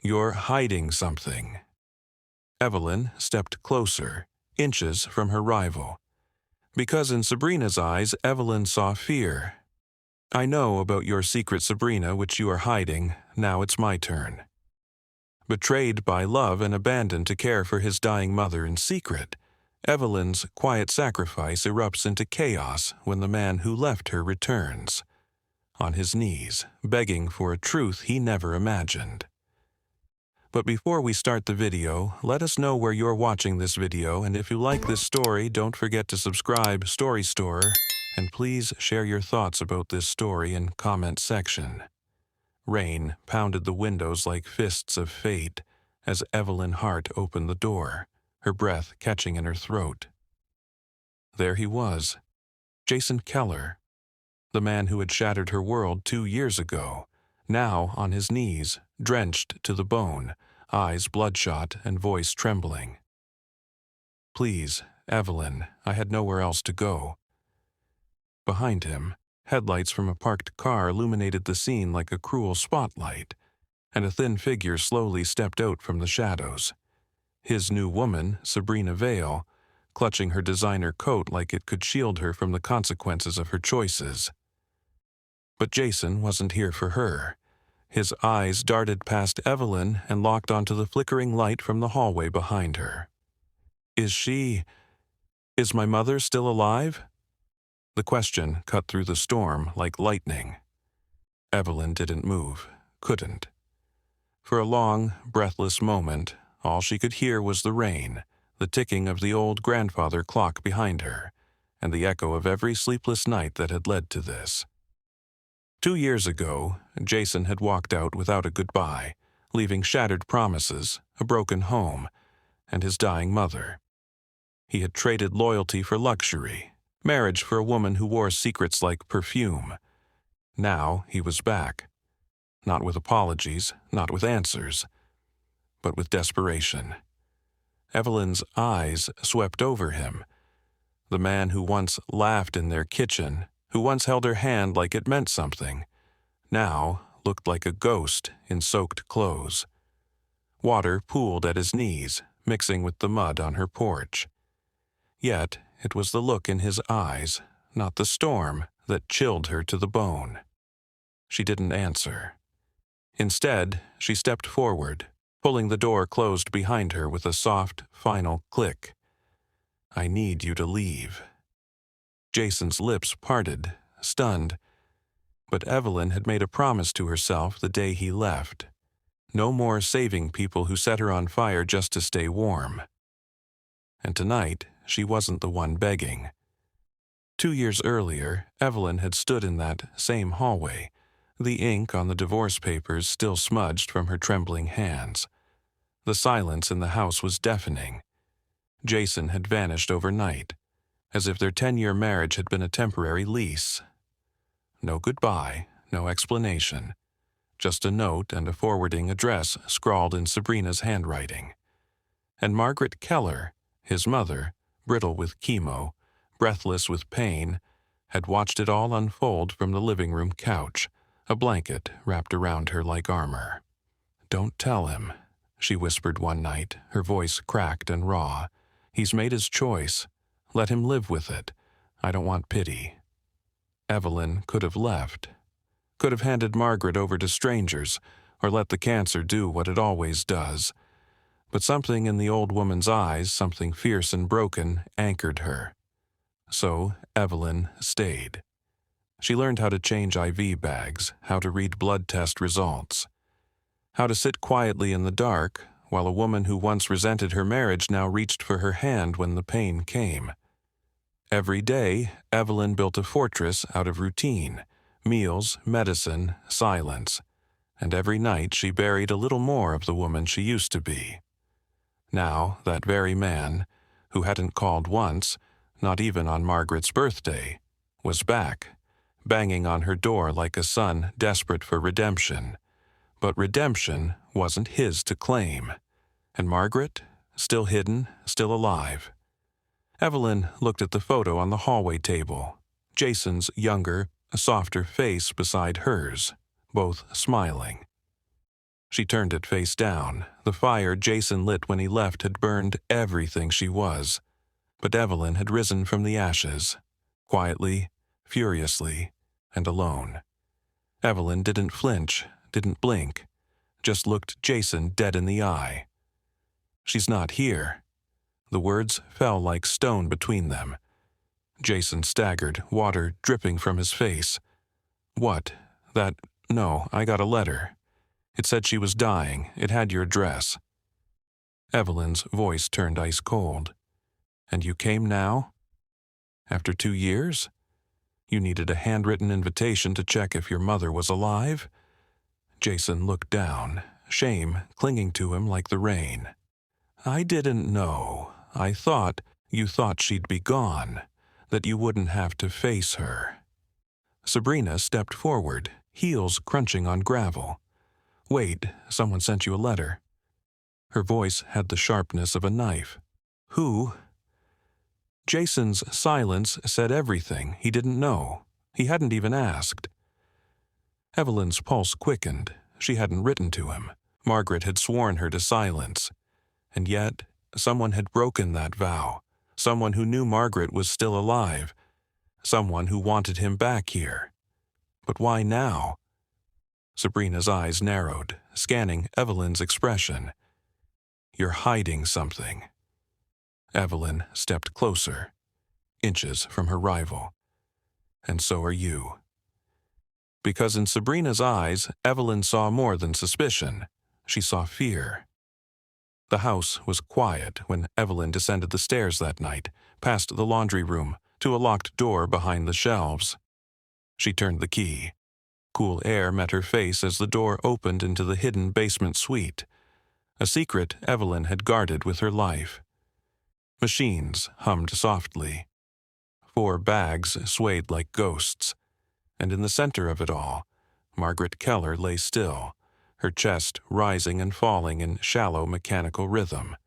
You're hiding something. Evelyn stepped closer, inches from her rival. Because in Sabrina's eyes, Evelyn saw fear. I know about your secret, Sabrina, which you are hiding. Now it's my turn. Betrayed by love and abandoned to care for his dying mother in secret, Evelyn's quiet sacrifice erupts into chaos when the man who left her returns, on his knees, begging for a truth he never imagined. But before we start the video, let us know where you're watching this video, and if you like this story, don't forget to subscribe, Story Storer, and please share your thoughts about this story in comment section. Rain pounded the windows like fists of fate as Evelyn Hart opened the door, her breath catching in her throat. There he was, Jason Keller, the man who had shattered her world 2 years ago, now on his knees, drenched to the bone, eyes bloodshot and voice trembling. Please, Evelyn, I had nowhere else to go. Behind him, headlights from a parked car illuminated the scene like a cruel spotlight, and a thin figure slowly stepped out from the shadows. His new woman, Sabrina Vale, clutching her designer coat like it could shield her from the consequences of her choices. But Jason wasn't here for her. His eyes darted past Evelyn and locked onto the flickering light from the hallway behind her. Is my mother still alive? The question cut through the storm like lightning. Evelyn didn't move, couldn't. For a long, breathless moment, all she could hear was the rain, the ticking of the old grandfather clock behind her, and the echo of every sleepless night that had led to this. 2 years ago, Jason had walked out without a goodbye, leaving shattered promises, a broken home, and his dying mother. He had traded loyalty for luxury, marriage for a woman who wore secrets like perfume. Now he was back. Not with apologies, not with answers, but with desperation. Evelyn's eyes swept over him. The man who once laughed in their kitchen, who once held her hand like it meant something, now looked like a ghost in soaked clothes. Water pooled at his knees, mixing with the mud on her porch. Yet it was the look in his eyes, not the storm, that chilled her to the bone. She didn't answer. Instead, she stepped forward, pulling the door closed behind her with a soft, final click. I need you to leave. Jason's lips parted, stunned, but Evelyn had made a promise to herself the day he left. No more saving people who set her on fire just to stay warm. And tonight, she wasn't the one begging. 2 years earlier, Evelyn had stood in that same hallway, the ink on the divorce papers still smudged from her trembling hands. The silence in the house was deafening. Jason had vanished overnight, as if their 10-year marriage had been a temporary lease. No goodbye, no explanation, just a note and a forwarding address scrawled in Sabrina's handwriting. And Margaret Keller, his mother, brittle with chemo, breathless with pain, had watched it all unfold from the living room couch, a blanket wrapped around her like armor. Don't tell him, she whispered one night, her voice cracked and raw. He's made his choice. Let him live with it. I don't want pity. Evelyn could have left, could have handed Margaret over to strangers, or let the cancer do what it always does. But something in the old woman's eyes, something fierce and broken, anchored her. So Evelyn stayed. She learned how to change IV bags, how to read blood test results, how to sit quietly in the dark, while a woman who once resented her marriage now reached for her hand when the pain came. Every day, Evelyn built a fortress out of routine, meals, medicine, silence, and every night she buried a little more of the woman she used to be. Now, that very man, who hadn't called once, not even on Margaret's birthday, was back, banging on her door like a son desperate for redemption. But redemption wasn't his to claim. And Margaret, still hidden, still alive. Evelyn looked at the photo on the hallway table, Jason's younger, softer face beside hers, both smiling. She turned it face down. The fire Jason lit when he left had burned everything she was. But Evelyn had risen from the ashes, quietly, furiously, and alone. Evelyn didn't flinch, didn't blink, just looked Jason dead in the eye. "She's not here." The words fell like stone between them. Jason staggered, water dripping from his face. "What? No, I got a letter. It said she was dying. It had your address." Evelyn's voice turned ice cold. "And you came now? After 2 years? You needed a handwritten invitation to check if your mother was alive?" Jason looked down, shame clinging to him like the rain. "I didn't know. You thought she'd be gone, that you wouldn't have to face her." Sabrina stepped forward, heels crunching on gravel. "Wait, someone sent you a letter." Her voice had the sharpness of a knife. "Who?" Jason's silence said everything he didn't know. He hadn't even asked. Evelyn's pulse quickened. She hadn't written to him. Margaret had sworn her to silence. And yet, someone had broken that vow. Someone who knew Margaret was still alive. Someone who wanted him back here. But why now? Sabrina's eyes narrowed, scanning Evelyn's expression. "You're hiding something." Evelyn stepped closer, inches from her rival. "And so are you." Because in Sabrina's eyes, Evelyn saw more than suspicion. She saw fear. The house was quiet when Evelyn descended the stairs that night, past the laundry room, to a locked door behind the shelves. She turned the key. Cool air met her face as the door opened into the hidden basement suite, a secret Evelyn had guarded with her life. Machines hummed softly. 4 bags swayed like ghosts, and in the center of it all, Margaret Keller lay still, her chest rising and falling in shallow mechanical rhythm.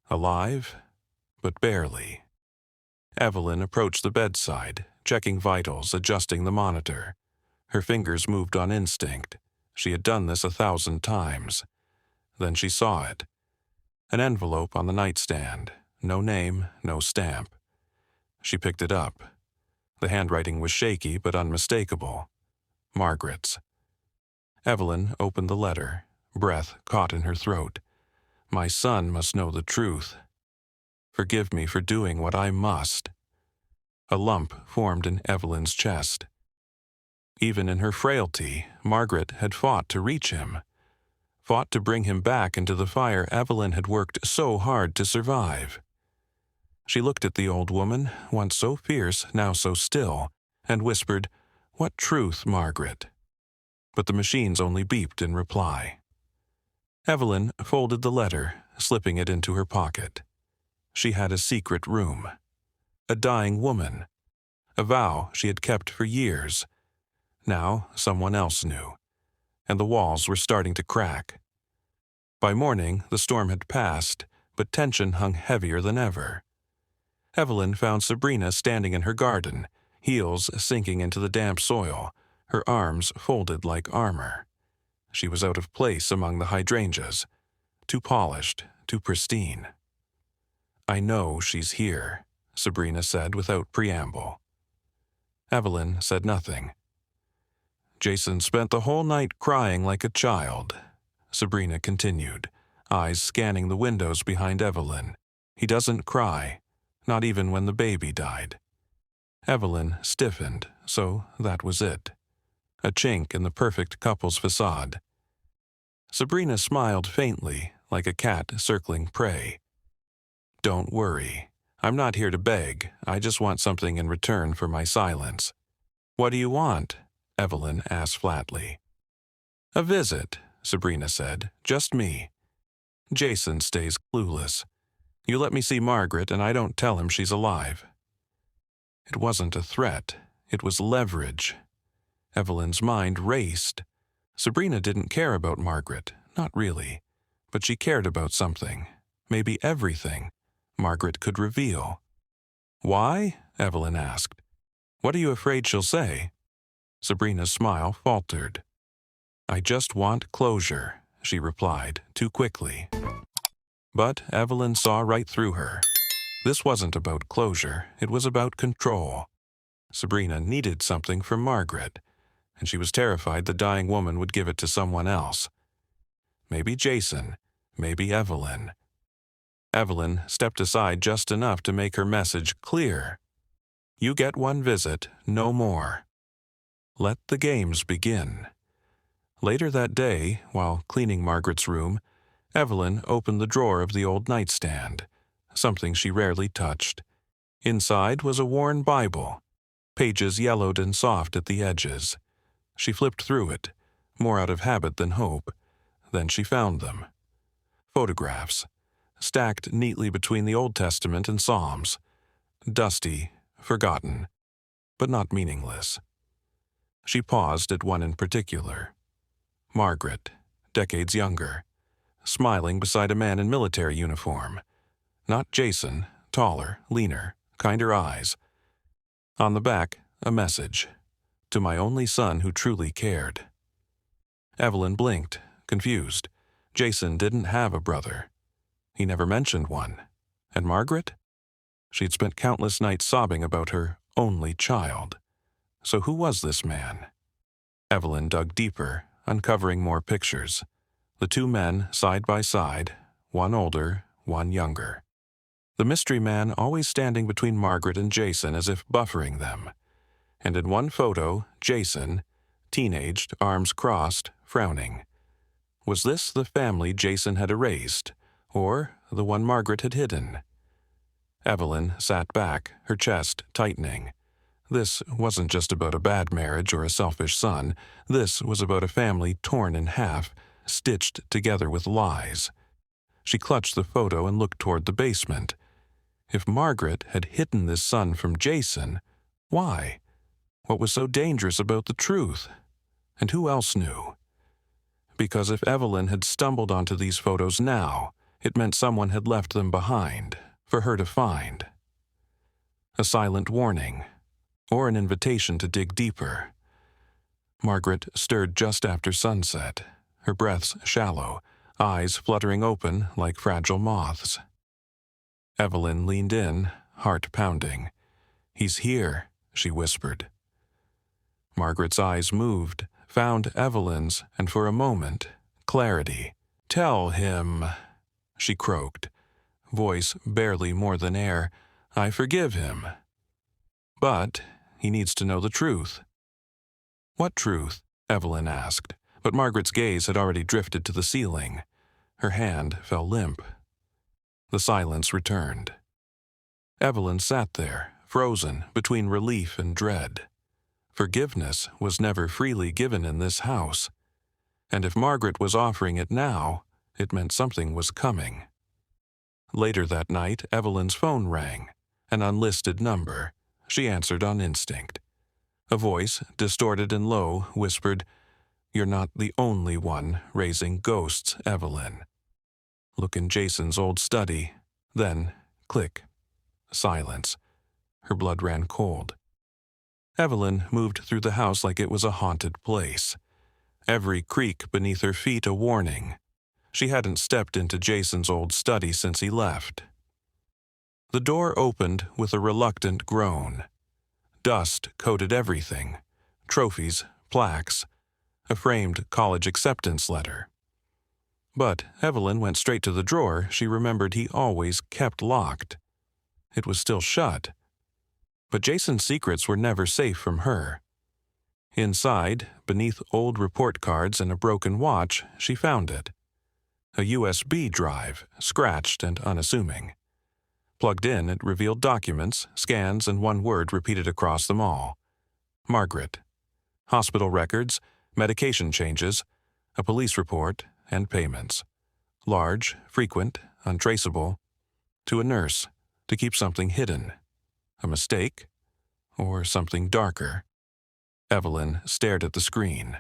Alive, but barely. Evelyn approached the bedside, checking vitals, adjusting the monitor. Her fingers moved on instinct. She had done this 1,000 times. Then she saw it. An envelope on the nightstand. No name, no stamp. She picked it up. The handwriting was shaky but unmistakable. Margaret's. Evelyn opened the letter, breath caught in her throat. "My son must know the truth. Forgive me for doing what I must." A lump formed in Evelyn's chest. Even in her frailty, Margaret had fought to reach him. Fought to bring him back into the fire Evelyn had worked so hard to survive. She looked at the old woman, once so fierce, now so still, and whispered, "What truth, Margaret?" But the machines only beeped in reply. Evelyn folded the letter, slipping it into her pocket. She had a secret room. A dying woman. A vow she had kept for years. Now someone else knew, and the walls were starting to crack. By morning, the storm had passed, but tension hung heavier than ever. Evelyn found Sabrina standing in her garden, heels sinking into the damp soil, her arms folded like armor. She was out of place among the hydrangeas, too polished, too pristine. "I know she's here," Sabrina said without preamble. Evelyn said nothing. "Jason spent the whole night crying like a child," Sabrina continued, eyes scanning the windows behind Evelyn. "He doesn't cry, not even when the baby died." Evelyn stiffened, so that was it. A chink in the perfect couple's facade. Sabrina smiled faintly, like a cat circling prey. "Don't worry. I'm not here to beg. I just want something in return for my silence." "What do you want?" Evelyn asked flatly. "A visit," Sabrina said. "Just me. Jason stays clueless. You let me see Margaret and I don't tell him she's alive." It wasn't a threat. It was leverage. Evelyn's mind raced. Sabrina didn't care about Margaret, not really. But she cared about something, maybe everything, Margaret could reveal. "Why?" Evelyn asked. "What are you afraid she'll say?" Sabrina's smile faltered. "I just want closure," she replied, too quickly. But Evelyn saw right through her. This wasn't about closure, it was about control. Sabrina needed something from Margaret, and she was terrified the dying woman would give it to someone else. Maybe Jason, maybe Evelyn. Evelyn stepped aside just enough to make her message clear. You get one visit, no more. Let the games begin. Later that day, while cleaning Margaret's room, Evelyn opened the drawer of the old nightstand, something she rarely touched. Inside was a worn Bible, pages yellowed and soft at the edges. She flipped through it, more out of habit than hope. Then she found them. Photographs, stacked neatly between the Old Testament and Psalms. Dusty, forgotten, but not meaningless. She paused at one in particular. Margaret, decades younger, smiling beside a man in military uniform. Not Jason, taller, leaner, kinder eyes. On the back, a message. To my only son who truly cared. Evelyn blinked, confused. Jason didn't have a brother. He never mentioned one. And Margaret? She'd spent countless nights sobbing about her only child. So who was this man? Evelyn dug deeper, uncovering more pictures. The two men side by side, one older, one younger. The mystery man always standing between Margaret and Jason as if buffering them. And in one photo, Jason, teenaged, arms crossed, frowning. Was this the family Jason had erased, or the one Margaret had hidden? Evelyn sat back, her chest tightening. This wasn't just about a bad marriage or a selfish son. This was about a family torn in half, stitched together with lies. She clutched the photo and looked toward the basement. If Margaret had hidden this son from Jason, why? What was so dangerous about the truth? And who else knew? Because if Evelyn had stumbled onto these photos now, it meant someone had left them behind, for her to find. A silent warning, or an invitation to dig deeper. Margaret stirred just after sunset, her breaths shallow, eyes fluttering open like fragile moths. Evelyn leaned in, heart pounding. He's here, she whispered. Margaret's eyes moved, found Evelyn's, and for a moment, clarity. Tell him, she croaked, voice barely more than air. I forgive him. But he needs to know the truth. What truth? Evelyn asked, but Margaret's gaze had already drifted to the ceiling. Her hand fell limp. The silence returned. Evelyn sat there, frozen between relief and dread. Forgiveness was never freely given in this house, and if Margaret was offering it now, it meant something was coming. Later that night, Evelyn's phone rang, an unlisted number. She answered on instinct. A voice, distorted and low, whispered, "You're not the only one raising ghosts, Evelyn." Look in Jason's old study. Then, click. Silence. Her blood ran cold. Evelyn moved through the house like it was a haunted place. Every creak beneath her feet a warning. She hadn't stepped into Jason's old study since he left. The door opened with a reluctant groan. Dust coated everything. Trophies, plaques, a framed college acceptance letter. But Evelyn went straight to the drawer she remembered he always kept locked. It was still shut. But Jason's secrets were never safe from her. Inside, beneath old report cards and a broken watch, she found it. A USB drive, scratched and unassuming. Plugged in, it revealed documents, scans, and one word repeated across them all. Margaret. Hospital records, medication changes, a police report, and payments. Large, frequent, untraceable. To a nurse, to keep something hidden. A mistake? Or something darker? Evelyn stared at the screen.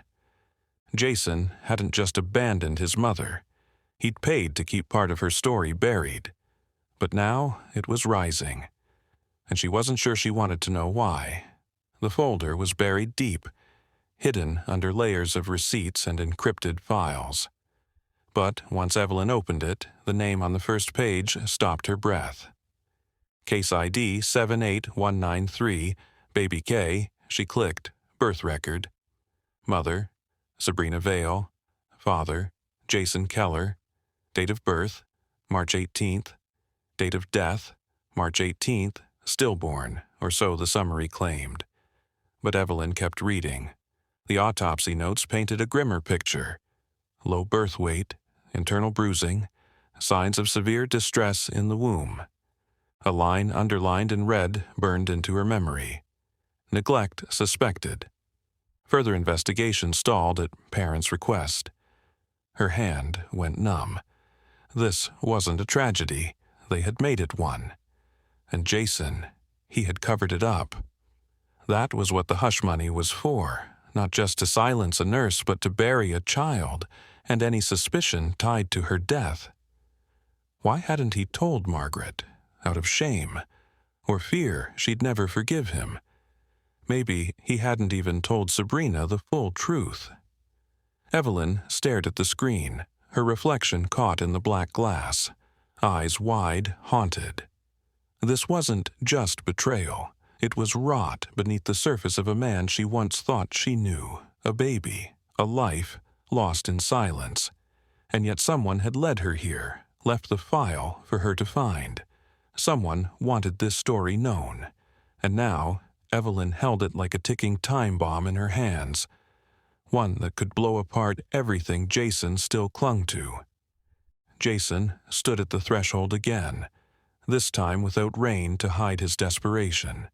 Jason hadn't just abandoned his mother. He'd paid to keep part of her story buried. But now it was rising, and she wasn't sure she wanted to know why. The folder was buried deep, hidden under layers of receipts and encrypted files. But once Evelyn opened it, the name on the first page stopped her breath. Case ID 78193, Baby K, she clicked, birth record. Mother, Sabrina Vale. Father, Jason Keller. Date of birth, March 18th. Date of death, March 18th, stillborn, or so the summary claimed. But Evelyn kept reading. The autopsy notes painted a grimmer picture. Low birth weight, internal bruising, signs of severe distress in the womb. A line underlined in red burned into her memory. Neglect suspected. Further investigation stalled at parents' request. Her hand went numb. This wasn't a tragedy. They had made it one. And Jason, he had covered it up. That was what the hush money was for, not just to silence a nurse, but to bury a child, and any suspicion tied to her death. Why hadn't he told Margaret? Out of shame, or fear she'd never forgive him. Maybe he hadn't even told Sabrina the full truth. Evelyn stared at the screen, her reflection caught in the black glass, eyes wide, haunted. This wasn't just betrayal. It was wrought beneath the surface of a man she once thought she knew, a baby, a life lost in silence. And yet someone had led her here, left the file for her to find. Someone wanted this story known. And now, Evelyn held it like a ticking time bomb in her hands, one that could blow apart everything Jason still clung to. Jason stood at the threshold again, this time without rain to hide his desperation.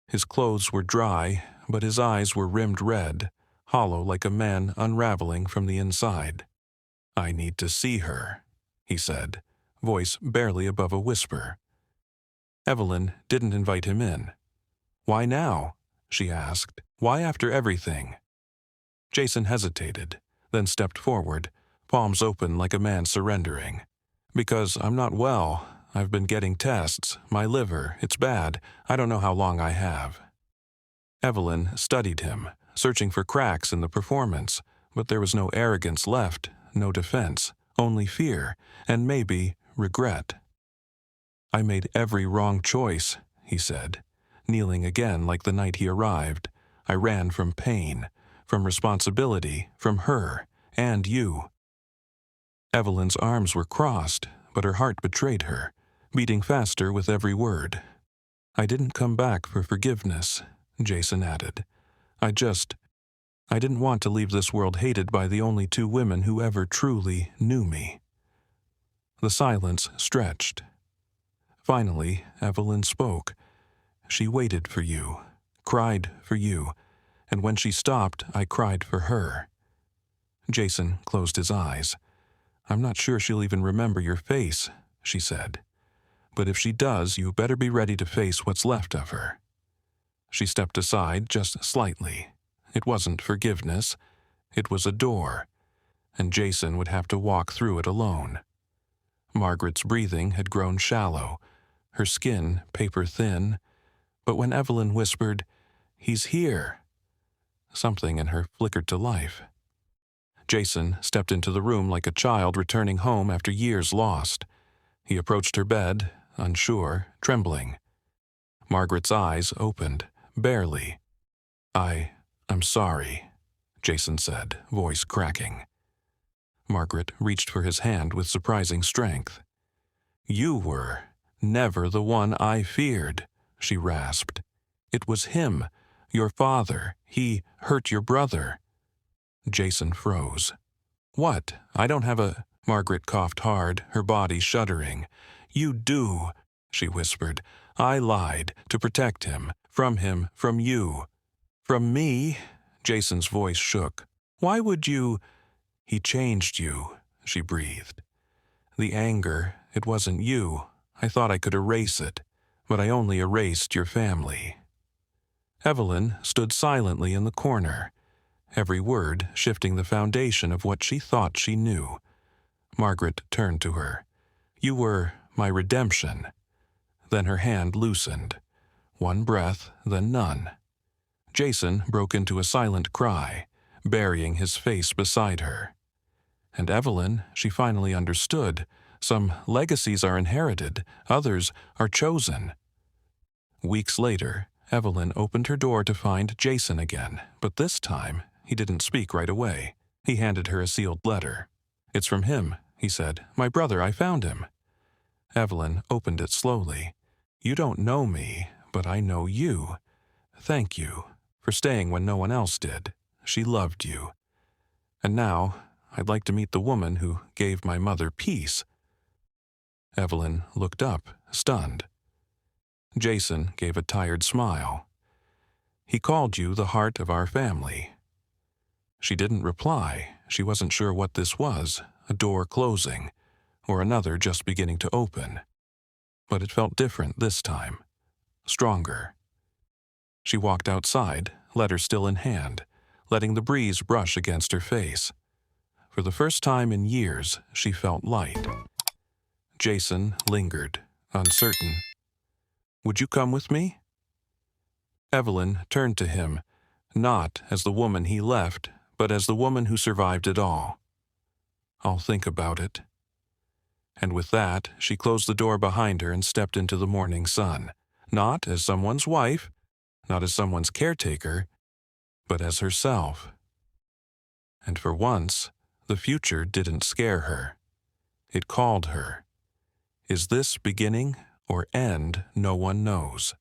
His clothes were dry, but his eyes were rimmed red, hollow like a man unraveling from the inside. "I need to see her," he said, voice barely above a whisper. Evelyn didn't invite him in. "Why now?" she asked. "Why after everything?" Jason hesitated, then stepped forward, palms open like a man surrendering. "Because I'm not well. I've been getting tests. My liver, it's bad. I don't know how long I have." Evelyn studied him, searching for cracks in the performance, but there was no arrogance left, no defense, only fear, and maybe regret. "I made every wrong choice," he said, kneeling again like the night he arrived. "I ran from pain, from responsibility, from her, and you." Evelyn's arms were crossed, but her heart betrayed her, beating faster with every word. "I didn't come back for forgiveness," Jason added. I didn't want to leave this world hated by the only two women who ever truly knew me." The silence stretched. Finally, Evelyn spoke. "She waited for you, cried for you, and when she stopped, I cried for her." Jason closed his eyes. "I'm not sure she'll even remember your face," she said. "But if she does, you better be ready to face what's left of her." She stepped aside just slightly. It wasn't forgiveness. It was a door, and Jason would have to walk through it alone. Margaret's breathing had grown shallow, her skin paper-thin, but when Evelyn whispered, "He's here," something in her flickered to life. Jason stepped into the room like a child returning home after years lost. He approached her bed, unsure, trembling. Margaret's eyes opened, barely. I'm sorry," Jason said, voice cracking. Margaret reached for his hand with surprising strength. "You were never the one I feared," she rasped. "It was him, your father. He hurt your brother." Jason froze. "What? I don't have a—" Margaret coughed hard, her body shuddering. "You do," she whispered. "I lied to protect him, from you." "From me?" Jason's voice shook. "Why would you—" "He changed you," she breathed. "The anger, it wasn't you. I thought I could erase it, but I only erased your family." Evelyn stood silently in the corner, every word shifting the foundation of what she thought she knew. Margaret turned to her. "You were my redemption." Then her hand loosened. One breath, then none. Jason broke into a silent cry, burying his face beside her. And Evelyn, she finally understood. Some legacies are inherited, others are chosen. Weeks later, Evelyn opened her door to find Jason again, but this time he didn't speak right away. He handed her a sealed letter. "It's from him," he said. "My brother, I found him." Evelyn opened it slowly. "You don't know me, but I know you. Thank you for staying when no one else did. She loved you. And now, I'd like to meet the woman who gave my mother peace." Evelyn looked up, stunned. Jason gave a tired smile. "He called you the heart of our family." She didn't reply. She wasn't sure what this was, a door closing, or another just beginning to open. But it felt different this time, stronger. She walked outside, letter still in hand, letting the breeze brush against her face. For the first time in years, she felt light. Jason lingered, uncertain. "Would you come with me?" Evelyn turned to him, not as the woman he left, but as the woman who survived it all. "I'll think about it." And with that, she closed the door behind her and stepped into the morning sun, not as someone's wife, not as someone's caretaker, but as herself. And for once, the future didn't scare her. It called her. Is this beginning or end, no one knows.